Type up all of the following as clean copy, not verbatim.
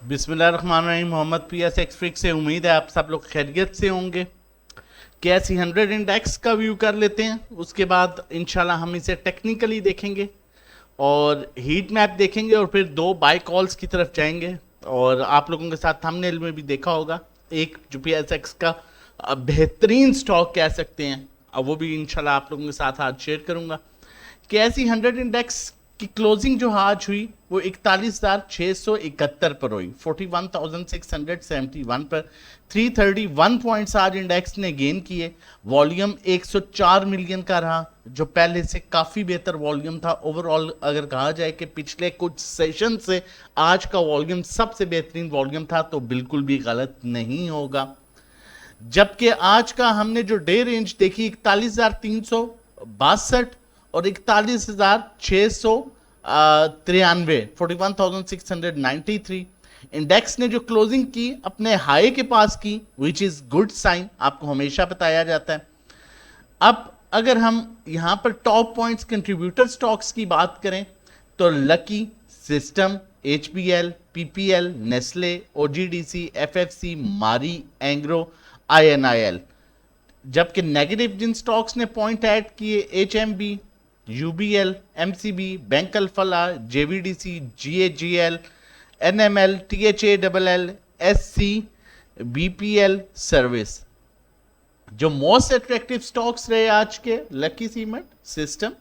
बिस्मिल्लाहिर्रहमानिर्रहीम। मोहम्मद पीएस एक्सफ्रिक से उम्मीद है आप सब लोग खैरियत से होंगे। कैसी 100 इंडेक्स का व्यू कर लेते हैं, उसके बाद इंशाल्लाह हम इसे टेक्निकली देखेंगे और हीट मैप देखेंगे और फिर दो बाय कॉल्स की तरफ जाएंगे। और आप लोगों के साथ थंबनेल में भी देखा होगा एक जो पीएसएक्स का बेहतरीन स्टॉक कह सकते हैं, अब वो भी इंशाल्लाह आप लोगों के साथ आज शेयर करूंगा कि ऐसी 100 इंडेक्स की क्लोजिंग जो आज हुई वो 41,671 पर हुई, 41,671 पर 331 पॉइंट्स आज इंडेक्स ने गेन किए। वॉल्यूम 104 मिलियन का रहा, जो पहले से काफ़ी बेहतर वॉल्यूम था। ओवरऑल अगर कहा जाए कि पिछले कुछ सेशन से आज का वॉल्यूम सबसे बेहतरीन वॉल्यूम था तो बिल्कुल भी गलत नहीं होगा। जबकि आज का हमने जो डे रेंज देखी 41,362 और 41,693, 41,693। इंडेक्स ने जो क्लोजिंग की अपने हाई के पास की, विच इज गुड साइन, आपको हमेशा बताया जाता है। अब अगर हम यहां पर टॉप पॉइंट्स कंट्रीब्यूटर स्टॉक्स की बात करें तो Lucky, System, HBL, PPL, Nestle, OGDC, FFC, Mari, Engro, INIL. जबकि नेगेटिव जिन स्टॉक्स ने पॉइंट ऐड किए HMB, UBL, MCB, bank Alfalah, JVDC, GAGL, NML, टीएचएडबलएल, एससी, बीपीएल सर्विस। जो मोस्ट अट्रैक्टिव स्टॉक्स रहे आज के Lucky cement, System,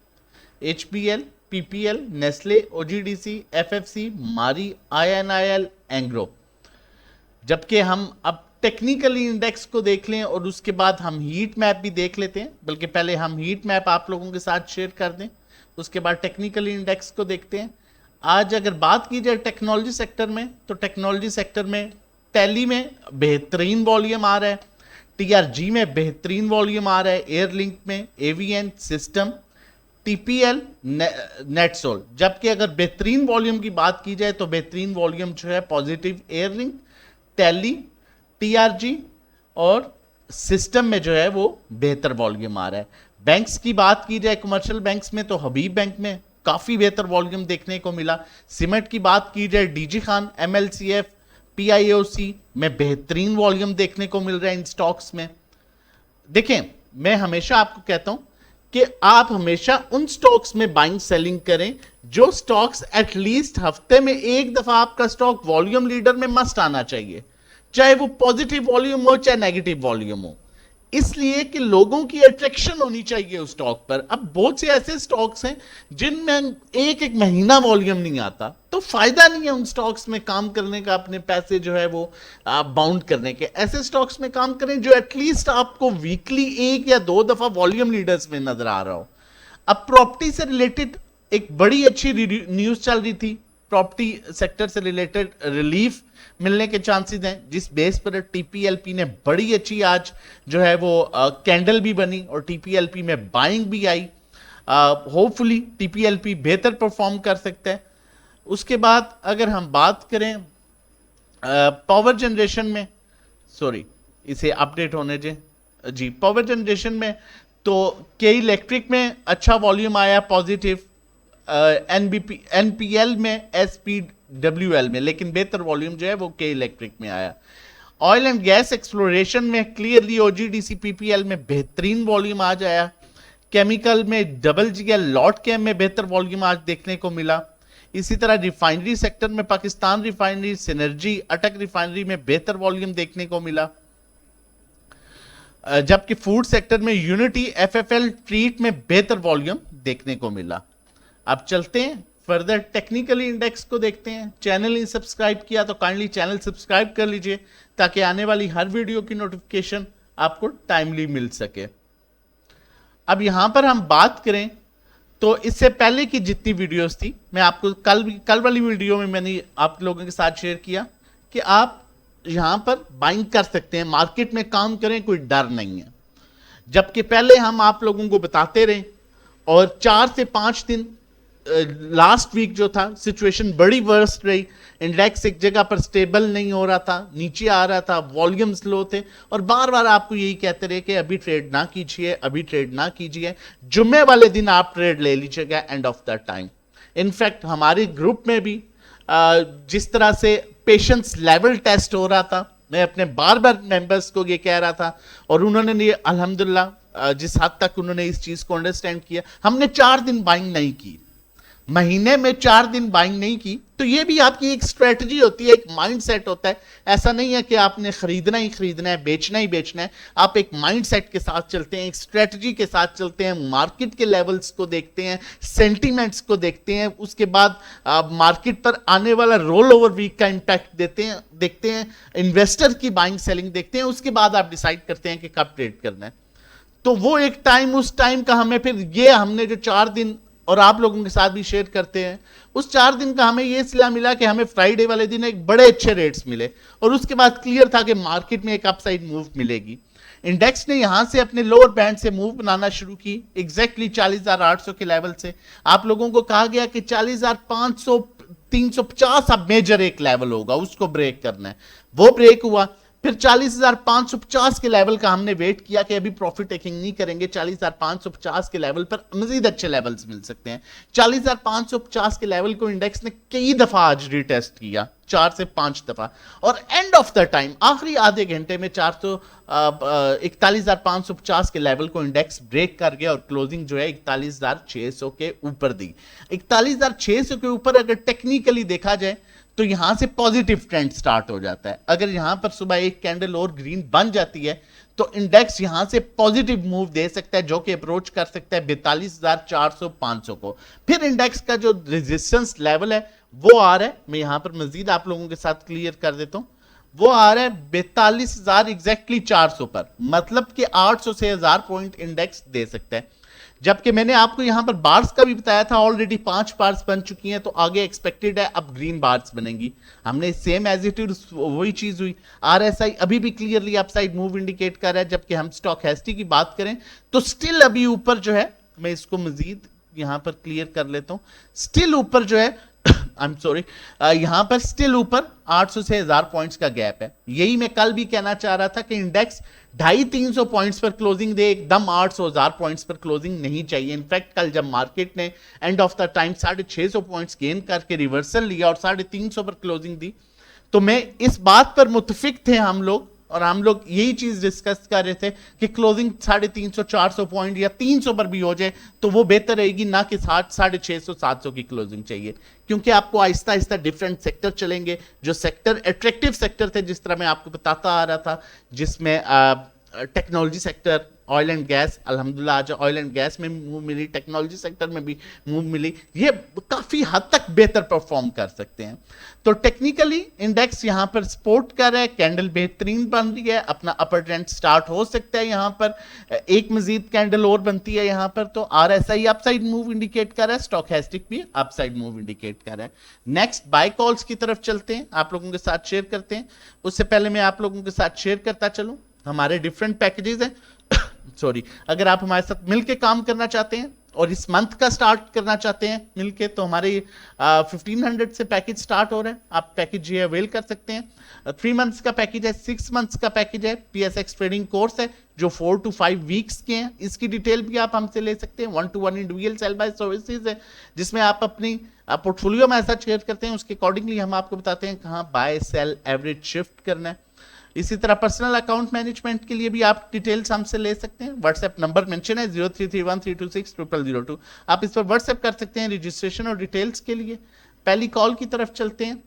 HBL, PPL, Nestle, OGDC, FFC, Mari, INIL, Engro. जबकि हम अब टेक्निकली इंडेक्स को देख लें और उसके बाद हम हीट मैप भी देख लेते हैं, बल्कि पहले हम हीट मैप आप लोगों के साथ शेयर कर दें, उसके बाद टेक्निकली इंडेक्स को देखते हैं। आज अगर बात की जाए टेक्नोलॉजी सेक्टर में तो टेक्नोलॉजी सेक्टर में टैली में बेहतरीन वॉल्यूम आ रहा है, टीआरजी में बेहतरीन वॉल्यूम आ रहा है, एयरलिंक में, एवीएन, सिस्टम, टीपीएल, नेटसोल। जबकि अगर बेहतरीन वॉल्यूम की बात की जाए तो बेहतरीन वॉल्यूम जो है पॉजिटिव एयरलिंक, टैली, टीआरजी और सिस्टम में जो है वो बेहतर वॉल्यूम आ रहा है। बैंक्स की बात की जाए कमर्शियल बैंक्स में तो हबीब बैंक में काफी बेहतर वॉल्यूम देखने को मिला। सीमेंट की बात की जाए डीजी खान, एमएलसीएफ, पीआईओसी में बेहतरीन वॉल्यूम देखने को मिल रहा है इन स्टॉक्स में। देखें, मैं हमेशा आपको कहता हूं कि आप हमेशा उन स्टॉक्स में बाइंग सेलिंग करें जो स्टॉक्स एटलीस्ट हफ्ते में एक दफा आपका स्टॉक वॉल्यूम लीडर में मस्ट आना चाहिए, चाहे वो पॉजिटिव वॉल्यूम हो चाहे नेगेटिव वॉल्यूम हो, इसलिए कि लोगों की अट्रैक्शन होनी चाहिए उस स्टॉक पर। अब बहुत से ऐसे स्टॉक्स हैं जिनमें एक एक महीना वॉल्यूम नहीं आता, तो फायदा नहीं है उन स्टॉक्स में काम करने का, अपने पैसे जो है वो बाउंड करने के। ऐसे स्टॉक्स में काम करें जो एटलीस्ट आपको वीकली एक या दो दफा वॉल्यूम लीडर्स में नजर आ रहा हो। अब प्रॉपर्टी से रिलेटेड एक बड़ी अच्छी न्यूज चल रही थी, प्रॉपर्टी सेक्टर से रिलेटेड रिलीफ मिलने के चांसेस हैं, जिस बेस पर टीपीएलपी ने बड़ी अच्छी आज जो है वो कैंडल भी बनी और टीपीएलपी में बाइंग भी आई। होपफुली टीपीएलपी बेहतर परफॉर्म कर सकता है। उसके बाद अगर हम बात करें पावर जनरेशन में, सॉरी इसे अपडेट होने दें जी, पावर जनरेशन में तो के इलेक्ट्रिक में अच्छा वॉल्यूम आया पॉजिटिव, एनपीएल में, एसपीडब्ल्यूएल में, लेकिन बेहतर वॉल्यूम जो है वो के इलेक्ट्रिक में आया। ऑयल एंड गैस एक्सप्लोरेशन में क्लियरली ओजीडीसी, पीपीएल में बेहतरीन वॉल्यूम आज आया। केमिकल में डबलजीएल, लॉट कैम में बेहतर वॉल्यूम आज देखने को मिला। इसी तरह रिफाइनरी सेक्टर में पाकिस्तान रिफाइनरी, सिनर्जी, अटक रिफाइनरी में बेहतर वॉल्यूम देखने को मिला। जबकि फूड सेक्टर में यूनिटी, एफएफएल, ट्रीट में बेहतर वॉल्यूम देखने को मिला। अब चलते हैं फर्दर टेक्निकली इंडेक्स को देखते हैं। चैनल नहीं सब्सक्राइब किया तो काइंडली चैनल सब्सक्राइब कर लीजिए ताकि आने वाली हर वीडियो की नोटिफिकेशन आपको टाइमली मिल सके। अब यहां पर हम बात करें तो इससे पहले की जितनी वीडियोस थी, मैं आपको कल वाली वीडियो में मैंने आप लोगों के साथ शेयर किया कि आप यहां पर बाइंग कर सकते हैं, मार्केट में काम करें, कोई डर नहीं है। जबकि पहले हम आप लोगों को बताते रहे और 4 से 5 दिन लास्ट वीक जो था सिचुएशन बड़ी वर्स्ट रही। इंडेक्स एक जगह पर स्टेबल नहीं हो रहा था, नीचे आ रहा था, वॉल्यूम्स लो थे और बार बार आपको यही कहते रहे कि अभी ट्रेड ना कीजिए, अभी ट्रेड ना कीजिए, जुम्मे वाले दिन आप ट्रेड ले लीजिएगा end of the time. In fact हमारे ग्रुप में भी जिस तरह से पेशेंस लेवल टेस्ट हो रहा था, मैं अपने बार बार मेंबर्स को ये कह रहा था और उन्होंने ये अल्हम्दुलिल्लाह जिस हद तक उन्होंने इस चीज को अंडरस्टैंड किया, हमने 4 दिन बाइंग नहीं की, महीने में 4 दिन बाइंग नहीं की। तो ये भी आपकी एक स्ट्रेटजी होती है, एक माइंडसेट होता है। ऐसा नहीं है कि आपने खरीदना ही खरीदना है, बेचना ही बेचना है। आप एक माइंडसेट के साथ चलते हैं, एक स्ट्रेटजी के साथ चलते हैं, मार्केट के लेवल्स को देखते हैं, सेंटीमेंट्स को देखते हैं, उसके बाद मार्केट पर आने वाला रोल ओवर वीक का इंपैक्ट देखते हैं, इन्वेस्टर की बाइंग सेलिंग देखते हैं, उसके बाद आप डिसाइड करते हैं कि कब ट्रेड करना है। तो वो एक टाइम, उस टाइम का हमें फिर ये हमने जो 4 दिन और आप लोगों के साथ भी शेयर करते हैं, उस 4 दिन का हमें ये सिला मिला कि हमें फ्राइडे वाले दिन एक बड़े अच्छे रेट्स मिले और उसके बाद क्लियर था कि मार्केट में एक अपसाइड मूव मिलेगी। इंडेक्स ने यहां से अपने लोअर बैंड से मूव बनाना शुरू की, एग्जैक्टली 40,800 के लेवल से। आप लोगों को कहा गया कि 40,500 350 अब मेजर एक लेवल होगा, उसको ब्रेक करना है। वो ब्रेक हुआ। फिर 40,550 के लेवल का हमने वेट किया कि अभी प्रॉफिट टेकिंग नहीं करेंगे, 40,550 के लेवल पर मजीद अच्छे लेवल्स मिल सकते हैं। 40,550 के लेवल को इंडेक्स ने कई दफा आज रिटेस्ट किया, 4 से 5 दफा, और एंड ऑफ द टाइम आखिरी आधे घंटे में 41,550 के लेवल को इंडेक्स ब्रेक कर गया और क्लोजिंग जो है 41,600 के ऊपर दी। 41,600 के ऊपर अगर टेक्निकली देखा जाए तो यहां से पॉजिटिव ट्रेंड स्टार्ट हो जाता है। अगर यहां पर सुबह एक कैंडल और ग्रीन बन जाती है तो इंडेक्स यहां से पॉजिटिव मूव दे सकता है, जो कि अप्रोच कर सकता है 42,400-500 को। फिर इंडेक्स का जो रेजिस्टेंस लेवल है वो आ रहा है, मैं यहां पर मजीद आप लोगों के साथ क्लियर कर देता हूं, वो आ रहा है 42,000 एग्जैक्टली 400 पर, मतलब कि 800 से 1000 पॉइंट इंडेक्स दे सकता है। जबकि मैंने आपको यहां पर बार्स का भी बताया था, ऑलरेडी 5 बार्स बन चुकी हैं, तो आगे एक्सपेक्टेड है अब ग्रीन बार्स बनेंगी। हमने सेम एज इट इज वही चीज हुई। आरएसआई अभी भी क्लियरली अपसाइड मूव इंडिकेट कर रहा है, जबकि हम स्टॉकहेस्टी की बात करें तो स्टिल अभी ऊपर जो है, मैं इसको मजीद यहां पर क्लियर कर लेता हूं, स्टिल ऊपर जो है आई एम सॉरी, यहां पर स्टिल ऊपर 800 से 1000 पॉइंट्स का गैप है। यही मैं कल भी कहना चाह रहा था कि इंडेक्स 250-300 पॉइंट्स पर क्लोजिंग दे, एकदम 800-1000 पॉइंट्स पर क्लोजिंग नहीं चाहिए। इनफैक्ट कल जब मार्केट ने end of the time 650 points gain करके रिवर्सल लिया और 350 पर क्लोजिंग दी, तो मैं इस बात पर मुत्तफिक थे हम लोग, और हम लोग यही चीज डिस्कस कर रहे थे कि क्लोजिंग 350-400 पॉइंट या 300 पर भी हो जाए तो वो बेहतर रहेगी, ना कि 650-700 की क्लोजिंग चाहिए। क्योंकि आपको आहिस्ता आहिस्ता डिफरेंट सेक्टर चलेंगे, जो सेक्टर अट्रैक्टिव सेक्टर थे, जिस तरह मैं आपको बताता आ रहा था, जिसमें technology sector, oil and gas, अल्हम्दुलिल्लाह आज ऑयल एंड गैस में मूव मिली, टेक्नोलॉजी सेक्टर में भी मूव मिली, ये काफी हद तक बेहतर परफॉर्म कर सकते हैं। तो टेक्निकली इंडेक्स यहां पर सपोर्ट कर रहा है, कैंडल बेहतरीन बन रही है, अपना अपर ट्रेंड स्टार्ट हो सकता है। यहां पर एक मजीद कैंडल और बनती है यहां पर, तो आरएसआई अपसाइड मूव इंडिकेट कर रहा है, स्टॉकहेस्टिक भी अपसाइड मूव इंडिकेट कर रहा है। नेक्स्ट बाय कॉल्स की तरफ चलते हैं, आप लोगों के साथ शेयर करते हैं। उससे पहले मैं आप लोगों के साथ शेयर करता चलूं, हमारे डिफरेंट पैकेजेस हैं सॉरी, अगर आप हमारे साथ मिलके काम करना चाहते हैं और इस मंथ का स्टार्ट करना चाहते हैं मिलके, तो हमारे 1500 से पैकेज स्टार्ट हो रहा है, आप पैकेज ये अवेल कर सकते हैं। 3 मंथ्स का पैकेज है, 6 मंथ्स का पैकेज है, पीएसएक्स ट्रेडिंग कोर्स है जो 4 to 5 वीक्स के हैं। इसकी डिटेल भी आप हमसे ले सकते हैं। 1-to-1 individual cell bye services है, जिसमें आप अपनी पोर्टफोलियो में ऐसा शेयर करते हैं, उसके अकॉर्डिंगली हम आपको बताते हैं कहाँ बाय सेल एवरेज शिफ्ट करना है। इसी तरह पर्सनल अकाउंट मैनेजमेंट के लिए भी आप डिटेल्स हमसे ले सकते हैं। व्हाट्सएप नंबर मेंशन है 0331326002। आप इस पर व्हाट्सएप कर सकते हैं रजिस्ट्रेशन और डिटेल्स के लिए। पहली कॉल की तरफ चलते हैं।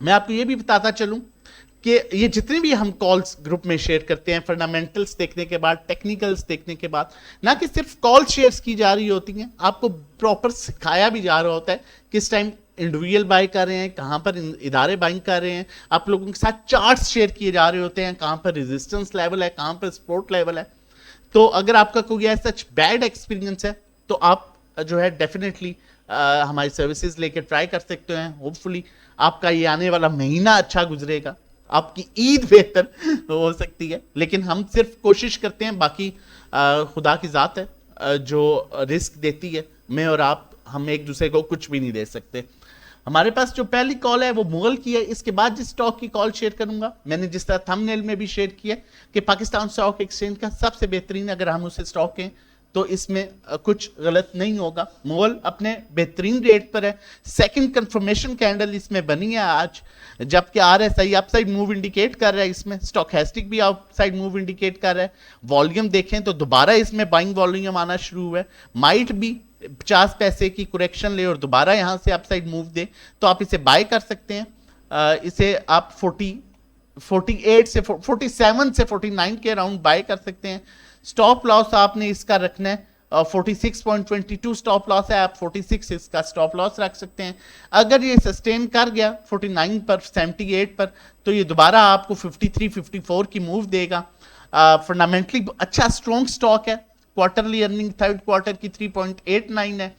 मैं आपको ये भी बताता चलूं कि ये जितनी भी हम कॉल्स ग्रुप में शेयर करते हैं, फंडामेंटल्स देखने के बाद, टेक्निकल्स देखने के बाद, ना कि सिर्फ कॉल शेयर्स की जा रही होती हैं, आपको प्रॉपर सिखाया भी जा रहा होता है किस टाइम इंडिविजुअल बाय कर रहे हैं, कहां पर इदारे बाइंग कर रहे हैं। आप लोगों के साथ चार्ट्स शेयर किए जा रहे होते हैं, कहां पर रेजिस्टेंस लेवल है, कहां पर सपोर्ट लेवल है। तो अगर आपका कोई ऐसा बैड एक्सपीरियंस है तो आप जो है डेफिनेटली हमारी सर्विसेज लेके ट्राई कर सकते हैं। होपफुली आपका ये आने वाला महीना अच्छा गुजरेगा, आपकी ईद बेहतर हो सकती है, लेकिन हम सिर्फ कोशिश करते हैं, बाकी खुदा की जात है जो रिस्क देती है। मैं और आप, हम एक दूसरे को कुछ भी नहीं दे सकते। हमारे पास जो पहली कॉल है वो मुगल की है। इसके बाद जिस स्टॉक की कॉल शेयर करूंगा, मैंने जिस तरह थंबनेल में भी शेयर किया कि पाकिस्तान स्टॉक एक्सचेंज का सबसे बेहतरीन अगर हम उसे स्टॉक हैं तो इसमें कुछ गलत नहीं होगा। मोल अपने बेहतरीन रेट पर है। सेकंड कंफर्मेशन कैंडल इसमें बनी है आज, जबकि RSI अपसाइड मूव इंडिकेट कर रहा है, इसमें स्टोकैस्टिक भी अपसाइड मूव इंडिकेट कर रहा है। वॉल्यूम देखें तो दोबारा इसमें बाइंग वॉल्यूम आना शुरू हुआ है। माइट भी 50 पैसे की करेक्शन ले और दोबारा यहां से अपसाइड मूव दे तो आप इसे बाय कर सकते हैं। इसे आप 48 से 47 से 49 के अराउंड बाय कर सकते हैं। स्टॉप लॉस आपने इसका रखना है 46.22 स्टॉप लॉस है, आप 46 इसका स्टॉप लॉस रख सकते हैं। अगर ये सस्टेन कर गया 49 पर 78 पर तो ये दोबारा आपको 53-54 की मूव देगा। फंडामेंटली अच्छा स्ट्रॉन्ग स्टॉक है। क्वार्टरली अर्निंग थर्ड क्वार्टर की 3.89 है।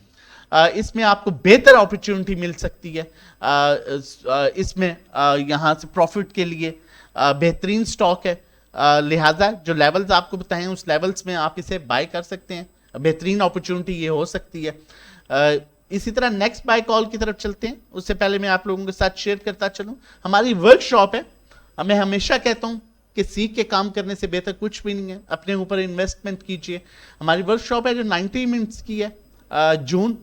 इसमें आपको बेहतर अपॉर्चुनिटी मिल सकती है। इसमें यहाँ से प्रॉफिट के लिए बेहतरीन स्टॉक है। लिहाजा जो लेवल्स आपको बताए उस लेवल्स में आप इसे बाय कर सकते हैं। बेहतरीन अपॉर्चुनिटी ये हो सकती है। इसी तरह नेक्स्ट बाय कॉल की तरफ चलते हैं। उससे पहले मैं आप लोगों के साथ शेयर करता चलूं, हमारी वर्कशॉप है। मैं हमेशा कहता हूं कि सीख के काम करने से बेहतर कुछ भी नहीं है। अपने ऊपर इन्वेस्टमेंट कीजिए। हमारी वर्कशॉप है जो 90 मिनट्स की है। जून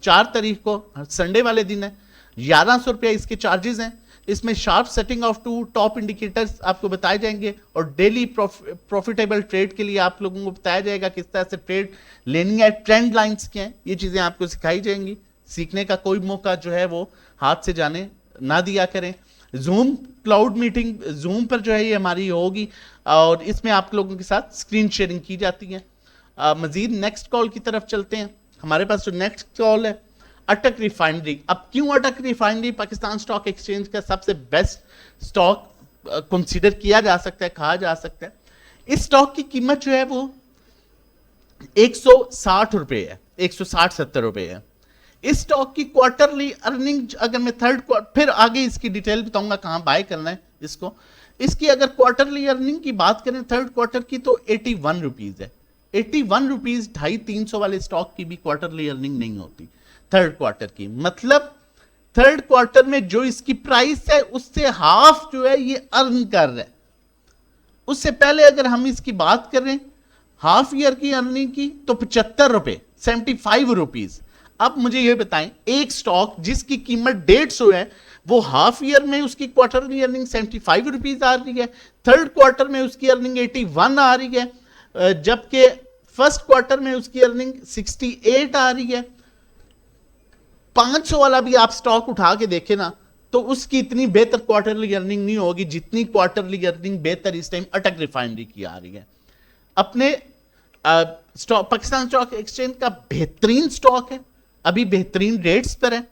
4 तारीख को संडे वाले दिन है। 1100 रुपया इसके चार्जेस हैं। इसमें sharp setting of 2 top indicators आपको बताए जाएंगे और डेली प्रॉफिटेबल ट्रेड के लिए आप लोगों को बताया जाएगा किस तरह से ट्रेड लेनी है, ट्रेंड लाइंस क्या हैं, ये चीज़ें आपको सिखाई जाएंगी। सीखने का कोई मौका जो है वो हाथ से जाने ना दिया करें। जूम क्लाउड मीटिंग जूम पर जो है ये हमारी होगी और इसमें आप लोगों के साथ स्क्रीन शेयरिंग की जाती है। मजीद नेक्स्ट कॉल की तरफ चलते हैं। हमारे पास जो नेक्स्ट कॉल है अटक रिफाइनरी। अब क्यों अटक रिफाइनरी पाकिस्तान स्टॉक एक्सचेंज का सबसे बेस्ट स्टॉक कंसीडर किया जा सकता है, कहा जा सकता है। इस स्टॉक की कीमत जो है वो 160 रुपए है, 160-70 रुपए है। इस स्टॉक की क्वार्टरली अर्निंग अगर मैं थर्ड क्वार्टर, फिर आगे इसकी डिटेल बताऊंगा कहां बाय करना है इसको। इसकी अगर क्वार्टरली अर्निंग की बात करें थर्ड क्वार्टर की तो 81 रुपीज है। 81 रुपीज 250-300 वाले स्टॉक की भी क्वार्टरली अर्निंग नहीं होती थर्ड क्वार्टर की। मतलब थर्ड क्वार्टर में जो इसकी प्राइस है उससे हाफ जो है ये अर्न कर रहा है। उससे पहले अगर हम इसकी बात करें हाफ ईयर की अर्निंग की तो 75 रुपए, 75 रुपीज। अब मुझे ये बताएं, एक स्टॉक जिसकी कीमत 150 है वो हाफ ईयर में उसकी क्वार्टरली अर्निंग 75 रुपीज आ रही है, थर्ड क्वार्टर में उसकी अर्निंग 81 आ रही है, जबकि फर्स्ट क्वार्टर में उसकी अर्निंग 68 आ रही है। 500 वाला भी आप स्टॉक उठा के देखें ना तो उसकी इतनी बेहतर क्वार्टरली अर्निंग नहीं होगी जितनी क्वार्टरली अर्निंग बेहतर इस टाइम अटक रिफाइनरी की आ रही है। अपने पाकिस्तान स्टॉक एक्सचेंज का बेहतरीन स्टॉक है, अभी बेहतरीन रेट्स पर है।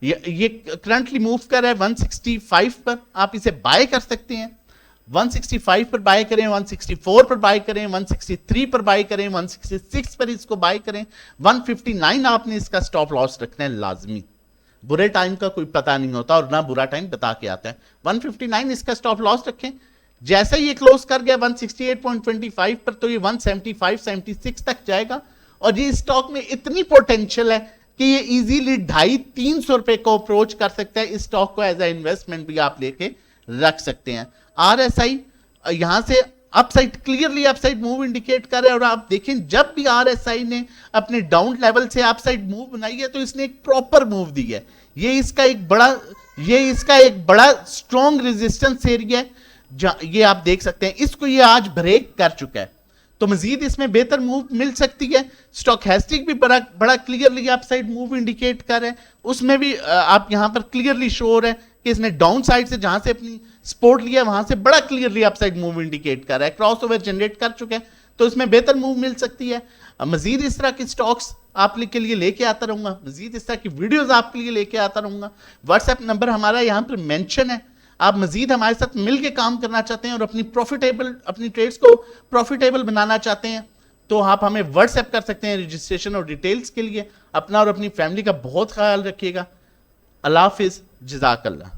ये करंटली मूव कर रहा है 165 पर। आप इसे बाय कर सकते हैं। 165 पर बाय करें, 164 पर बाय करें, 163 पर बाय करें, 166 पर इसको बाय करें। 159 आपने इसका स्टॉप लॉस रखना है लाजमी। बुरे टाइम का कोई पता नहीं होता और ना बुरा टाइम बता के आता है। 159 इसका स्टॉप लॉस रखें। जैसे ये क्लोज कर गया 168.25 पर तो ये 175-76 तक जाएगा और ये स्टॉक में इतनी पोटेंशियल है कि ये इजीली 250-300 रुपए को अप्रोच कर सकता है। इस स्टॉक को एज ए इन्वेस्टमेंट भी आप लेके रख सकते हैं। RSI यहां से upside clearly upside move indicate कर रहा है और आप देखें जब भी RSI ने अपने डाउन लेवल से अपसाइड मूव बनाई है तो इसने एक प्रॉपर मूव दी है। ये इसका एक बड़ा स्ट्रॉन्ग रेजिस्टेंस एरिया है। ये आप देख सकते हैं, इसको ये आज ब्रेक कर चुका है तो मजीद इसमें बेहतर मूव मिल सकती है। स्टॉकैस्टिक भी बड़ा क्लियरली अपसाइड मूव इंडिकेट कर रहा है। उसमें भी आप यहां पर क्लियरली शो हो रहा है कि इसने डाउन साइड से जहां से अपनी सपोर्ट लिया वहां से बड़ा क्लियरली अपसाइड मूव इंडिकेट कर रहा है। क्रॉसओवर जनरेट कर चुके हैं तो इसमें बेहतर मूव मिल सकती है। मजीद इस तरह के स्टॉक्स आप के लिए लेके आता रहूंगा, मजीद इस तरह की वीडियोस आपके लिए लेके आता रहूंगा। व्हाट्सएप नंबर हमारा यहाँ पर मेंशन है। आप मजीद हमारे साथ मिलकर काम करना चाहते हैं और अपनी ट्रेड्स को प्रॉफिटेबल बनाना चाहते हैं तो आप हमें व्हाट्सएप कर सकते हैं रजिस्ट्रेशन और डिटेल्स के लिए। अपना और अपनी फैमिली का बहुत ख्याल रखिएगा। अल्लाह हाफिज, जज़ाकल्लाह।